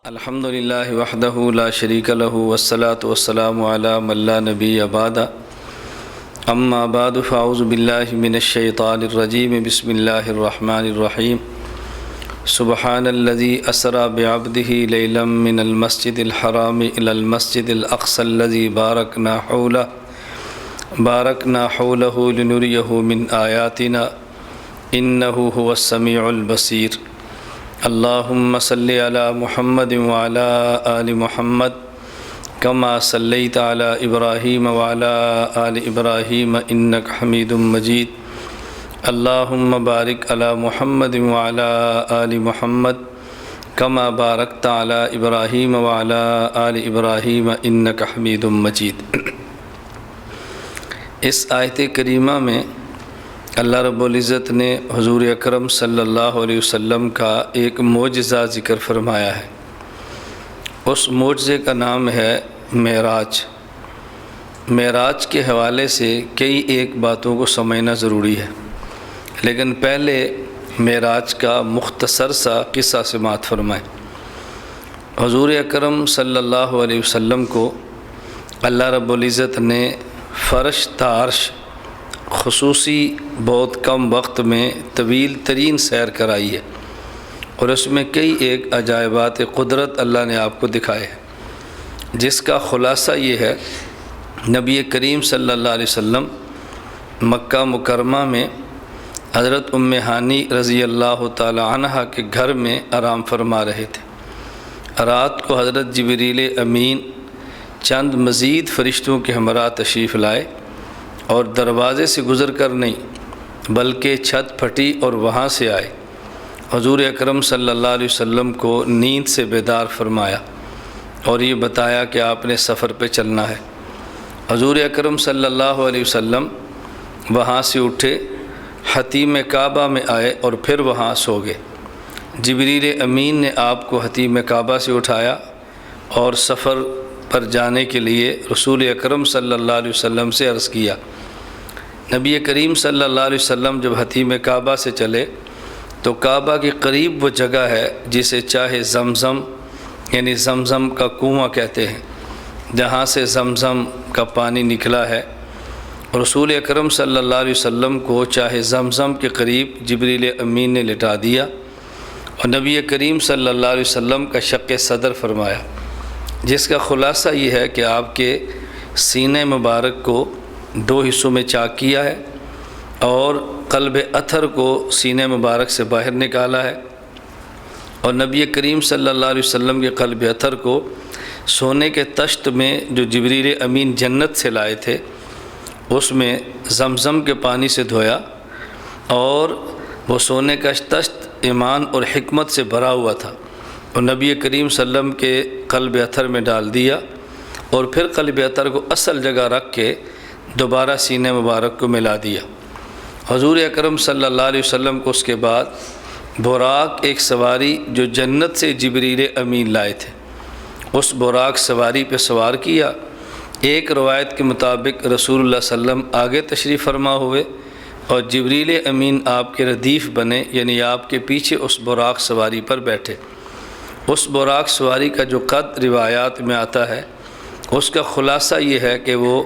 الحمد للہ وحدہ لا شریک لہ والصلاة والسلام علی من لا نبی بعد اما بعد فاعوذ باللہ من الشیطان الرجیم بسم اللہ الرحمن الرحیم سبحان الذی اسری بعبدہ لیلا من المسجد الحرام الی المسجد الاقصی الذی بارکنا حولہ لنریہ من آیاتنا انہ هو السمیع البصیر اللہم صلی علی محمد وعلی آل محمد کما صلیت علی ابراہیم وعلی آل ابراہیم انک حمید مجید اللہم بارک علی محمد وعلی آل محمد کما بارکت علی ابراہیم وعلی آل ابراہیم انک حمید مجید۔ اس آیت کریمہ میں اللہ رب العزت نے حضور اکرم صلی اللہ علیہ وسلم کا ایک معجزہ ذکر فرمایا ہے۔ اس معجزے کا نام ہے معراج۔ معراج کے حوالے سے کئی ایک باتوں کو سمجھنا ضروری ہے، لیکن پہلے معراج کا مختصر سا قصہ سماعت فرمائیں۔ حضور اکرم صلی اللہ علیہ وسلم کو اللہ رب العزت نے فرش تا عرش خصوصی بہت کم وقت میں طویل ترین سیر کرائی ہے، اور اس میں کئی ایک عجائبات قدرت اللہ نے آپ کو دکھائے ہیں، جس کا خلاصہ یہ ہے نبی کریم صلی اللہ علیہ وسلم مکہ مکرمہ میں حضرت ام ہانی رضی اللہ تعالی عنہ کے گھر میں آرام فرما رہے تھے۔ رات کو حضرت جبریل امین چند مزید فرشتوں کے ہمراہ تشریف لائے اور دروازے سے گزر کر نہیں بلکہ چھت پھٹی اور وہاں سے آئے۔ حضور اکرم صلی اللہ علیہ وسلم کو نیند سے بیدار فرمایا اور یہ بتایا کہ آپ نے سفر پہ چلنا ہے۔ حضور اکرم صلی اللہ علیہ وسلم وہاں سے اٹھے، حتیم کعبہ میں آئے اور پھر وہاں سو گئے۔ جبریل امین نے آپ کو حتیم کعبہ سے اٹھایا اور سفر پر جانے کے لیے رسول اکرم صلی اللہ علیہ وسلم سے عرض کیا۔ نبی کریم صلی اللہ علیہ وسلم جب حتیم کعبہ سے چلے تو کعبہ کے قریب وہ جگہ ہے جسے چاہے زمزم یعنی زمزم کا کنواں کہتے ہیں، جہاں سے زمزم کا پانی نکلا ہے۔ رسول اکرم صلی اللہ علیہ وسلم کو چاہے زمزم کے قریب جبریل امین نے لٹا دیا اور نبی کریم صلی اللہ علیہ وسلم کا شق صدر فرمایا، جس کا خلاصہ یہ ہے کہ آپ کے سینہ مبارک کو دو حصوں میں چاک کیا ہے اور قلب اطہر کو سینہ مبارک سے باہر نکالا ہے، اور نبی کریم صلی اللہ علیہ وسلم کے قلب اطہر کو سونے کے طشت میں جو جبریل امین جنت سے لائے تھے اس میں زمزم کے پانی سے دھویا، اور وہ سونے کا طشت ایمان اور حکمت سے بھرا ہوا تھا، اور نبی کریم صلی اللہ علیہ وسلم کے قلب اطہر میں ڈال دیا، اور پھر قلب اطہر کو اصل جگہ رکھ کے دوبارہ سینہ مبارک کو ملا دیا۔ حضور اکرم صلی اللہ علیہ وسلم کو اس کے بعد براق ایک سواری جو جنت سے جبریل امین لائے تھے اس براق سواری پہ سوار کیا۔ ایک روایت کے مطابق رسول اللہ صلی اللہ علیہ وسلم آگے تشریف فرما ہوئے اور جبریل امین آپ کے ردیف بنے، یعنی آپ کے پیچھے اس براق سواری پر بیٹھے۔ اس براق سواری کا جو قد روایات میں آتا ہے اس کا خلاصہ یہ ہے کہ وہ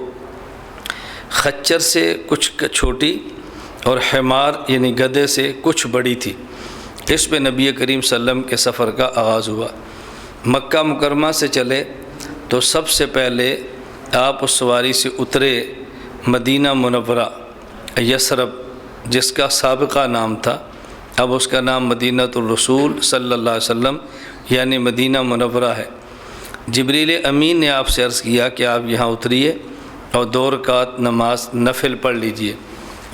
خچر سے کچھ چھوٹی اور حمار یعنی گدھے سے کچھ بڑی تھی۔ اس پہ نبی کریم صلی اللہ علیہ وسلم کے سفر کا آغاز ہوا۔ مکہ مکرمہ سے چلے تو سب سے پہلے آپ اس سواری سے اترے مدینہ منورہ یثرب، جس کا سابقہ نام تھا، اب اس کا نام مدینہ الرسول صلی اللہ علیہ وسلم یعنی مدینہ منورہ ہے۔ جبریل امین نے آپ سے عرض کیا کہ آپ یہاں اتریے اور 2 رکعت نماز نفل پڑھ لیجئے،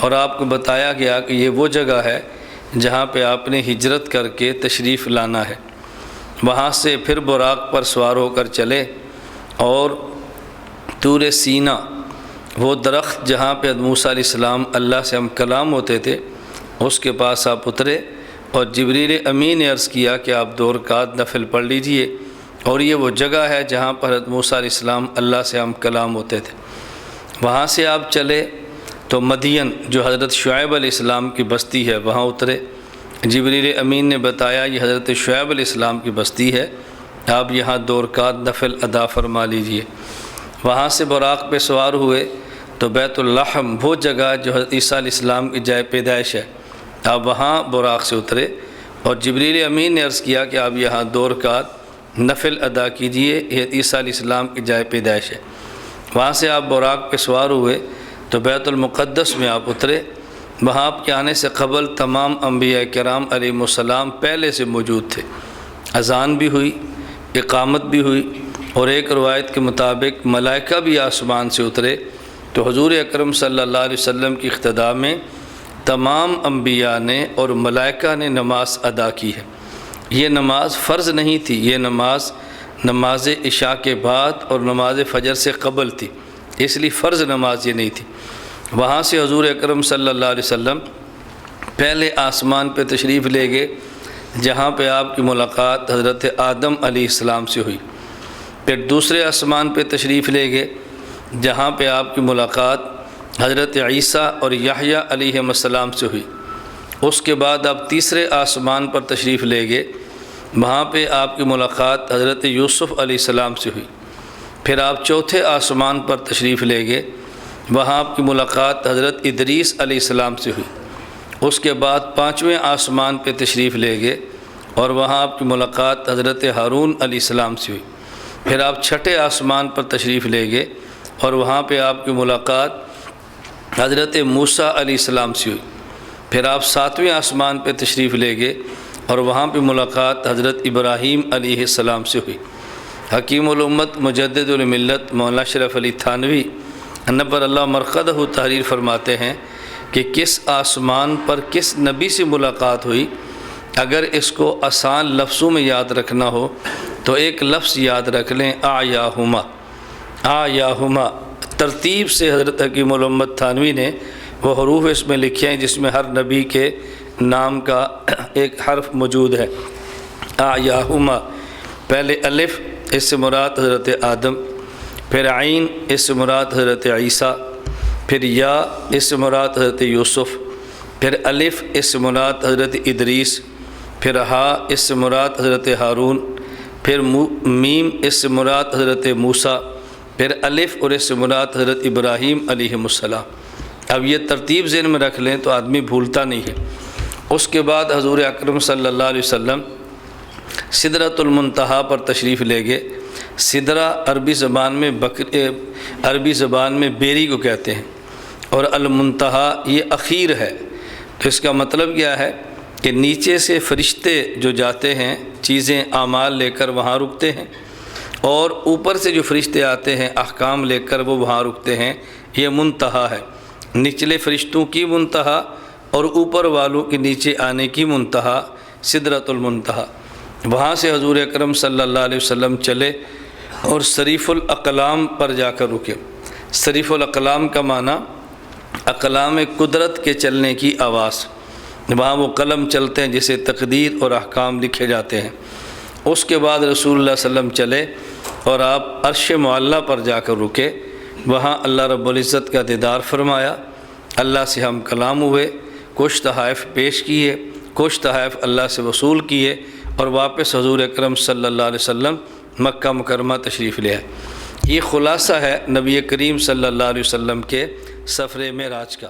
اور آپ کو بتایا گیا کہ یہ وہ جگہ ہے جہاں پہ آپ نے ہجرت کر کے تشریف لانا ہے۔ وہاں سے پھر براق پر سوار ہو کر چلے اور طور سینا، وہ درخت جہاں پہ موسیٰ علیہ السلام اللہ سے ہم کلام ہوتے تھے، اس کے پاس آپ اترے اور جبریل امین نے عرض کیا کہ آپ 2 رکعت نفل پڑھ لیجئے، اور یہ وہ جگہ ہے جہاں پر حضرت موسیٰ علیہ السلام اللہ سے ہم کلام ہوتے تھے۔ وہاں سے آپ چلے تو مدین جو حضرت شعیب علیہ السلام کی بستی ہے وہاں اترے۔ جبریل امین نے بتایا یہ حضرت شعیب علیہ السلام کی بستی ہے، آپ یہاں 2 رکعت نفل ادا فرما لیجئے۔ وہاں سے براق پہ سوار ہوئے تو بیت اللحم وہ جگہ جو حضرت عیسیٰ علیہ السلام کی جائے پیدائش ہے، آپ وہاں براق سے اترے اور جبریل امین نے عرض کیا کہ آپ یہاں 2 رکعت نفل ادا کیجئے، حضرت عیسیٰ علیہ السلام کی جائے پیدائش ہے۔ وہاں سے آپ براق پہ سوار ہوئے تو بیت المقدس میں آپ اترے۔ وہاں آپ کے آنے سے قبل تمام انبیاء کرام علیہم السلام پہلے سے موجود تھے۔ اذان بھی ہوئی، اقامت بھی ہوئی، اور ایک روایت کے مطابق ملائکہ بھی آسمان سے اترے تو حضور اکرم صلی اللہ علیہ وسلم کی اقتداء میں تمام انبیاء نے اور ملائکہ نے نماز ادا کی ہے۔ یہ نماز فرض نہیں تھی، یہ نماز عشاء کے بعد اور نماز فجر سے قبل تھی، اس لیے فرض نماز یہ نہیں تھی۔ وہاں سے حضور اکرم صلی اللہ علیہ وسلم پہلے آسمان پہ تشریف لے گئے جہاں پہ آپ کی ملاقات حضرت آدم علیہ السلام سے ہوئی۔ پھر دوسرے آسمان پہ تشریف لے گئے جہاں پہ آپ کی ملاقات حضرت عیسیٰ اور یحییٰ علیہ السلام سے ہوئی۔ اس کے بعد آپ تیسرے آسمان پر تشریف لے گئے، وہاں پہ آپ کی ملاقات حضرت یوسف علیہ السلام سے ہوئی۔ پھر آپ چوتھے آسمان پر تشریف لے گئے، وہاں آپ کی ملاقات حضرت ادریس علیہ السلام سے ہوئی۔ اس کے بعد 5ویں آسمان پہ تشریف لے گئے اور وہاں آپ کی ملاقات حضرت ہارون علیہ السلام سے ہوئی۔ پھر آپ 6ٹھے آسمان پر تشریف لے گئے اور وہاں پہ آپ کی ملاقات حضرت موسیٰ علیہ السلام سے ہوئی۔ پھر آپ 7ویں آسمان پہ تشریف لے گئے اور وہاں پہ ملاقات حضرت ابراہیم علیہ السلام سے ہوئی۔ حکیم الامت مجدد الملت مولانا اشرف علی تھانوی نبر اللہ مرقدہ تحریر فرماتے ہیں کہ کس آسمان پر کس نبی سے ملاقات ہوئی، اگر اس کو آسان لفظوں میں یاد رکھنا ہو تو ایک لفظ یاد رکھ لیں، آیاہما۔ آیاہما ترتیب سے حضرت حکیم الامت تھانوی نے وہ حروف اس میں لکھے ہیں جس میں ہر نبی کے نام کا ایک حرف موجود ہے۔ آیاہما، پہلے الف، اس سے مراد حضرت آدم، پھر عین، اس سے مراد حضرت عیسیٰ، پھر یا، اس سے مراد حضرت یوسف، پھر الف، اس سے مراد حضرت ادریس، پھر ہا، اس سے مراد حضرت ہارون، پھر میم، اس سے مراد حضرت موسیٰ، پھر الف اور اس سے مراد حضرت ابراہیم علیہ السلام۔ اب یہ ترتیب ذہن میں رکھ لیں تو آدمی بھولتا نہیں ہے۔ اس کے بعد حضور اکرم صلی اللہ علیہ وسلم سدرۃ المنتہا پر تشریف لے گئے۔ سدرہ عربی زبان میں بیری کو کہتے ہیں، اور المنتہا یہ اخیر ہے۔ تو اس کا مطلب کیا ہے کہ نیچے سے فرشتے جو جاتے ہیں چیزیں اعمال لے کر وہاں رکتے ہیں، اور اوپر سے جو فرشتے آتے ہیں احکام لے کر وہ وہاں رکتے ہیں، یہ منتہا ہے۔ نچلے فرشتوں کی منتہا اور اوپر والوں کے نیچے آنے کی منتہا سدرۃ المنتہا۔ وہاں سے حضور اکرم صلی اللہ علیہ وسلم چلے اور صریف الاقلام پر جا کر رکے۔ صریف الاقلام کا معنی اقلام قدرت کے چلنے کی آواز، وہاں وہ قلم چلتے ہیں جسے تقدیر اور احکام لکھے جاتے ہیں۔ اس کے بعد رسول اللہ صلی اللہ علیہ وسلم چلے اور آپ عرش معلّہ پر جا کر رکے، وہاں اللہ رب العزت کا دیدار فرمایا، اللہ سے ہم کلام ہوئے، کچھ تحائف پیش کیے، کچھ تحائف اللہ سے وصول کیے، اور واپس حضور اکرم صلی اللہ علیہ وسلم مکہ مکرمہ تشریف لے آئے۔ یہ خلاصہ ہے نبی کریم صلی اللہ علیہ وسلم کے سفر معراج کا۔